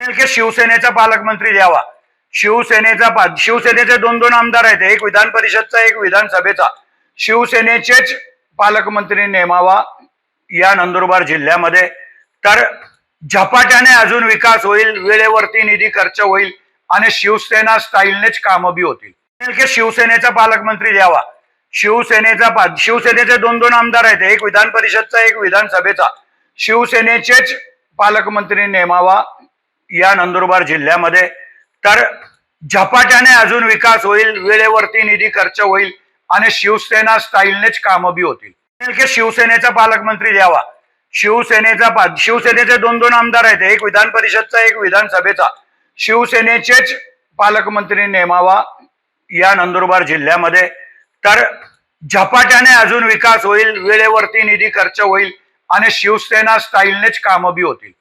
की शिवसेनेचा पालकमंत्री द्यावा। शिवसेनेचे दोन दोन आमदार आहेत, एक विधान परिषदचा एक विधानसभेचा। शिवसेनेचेच पालकमंत्री नेमावा या नंदुरबार जिल्ह्यामध्ये, तर झपाट्याने अजून विकास होईल, वेळेवरती निधी खर्च होईल आणि शिवसेना स्टाईलनेच कामं बी होतील। की शिवसेनेचा पालकमंत्री द्यावा। शिवसेनेचे दोन दोन आमदार आहेत, एक विधान परिषदचा एक विधानसभेचा। शिवसेनेचेच पालकमंत्री नेमावा या नंदुरबार जिल्ह्यामध्ये, तर झपाट्याने अजून विकास होईल, वेळेवरती निधी खर्च होईल आणि शिवसेना स्टाईलनेच कामं बी होतील। की शिवसेनेचा पालकमंत्री द्यावा। शिवसेनेचे दोन दोन आमदार आहेत, एक विधान परिषदचा एक विधानसभेचा। शिवसेनेचेच पालकमंत्री नेमावा या नंदुरबार जिल्ह्यामध्ये, तर झपाट्याने अजून विकास होईल, वेळेवरती निधी खर्च होईल आणि शिवसेना स्टाईलनेच कामं बी होतील।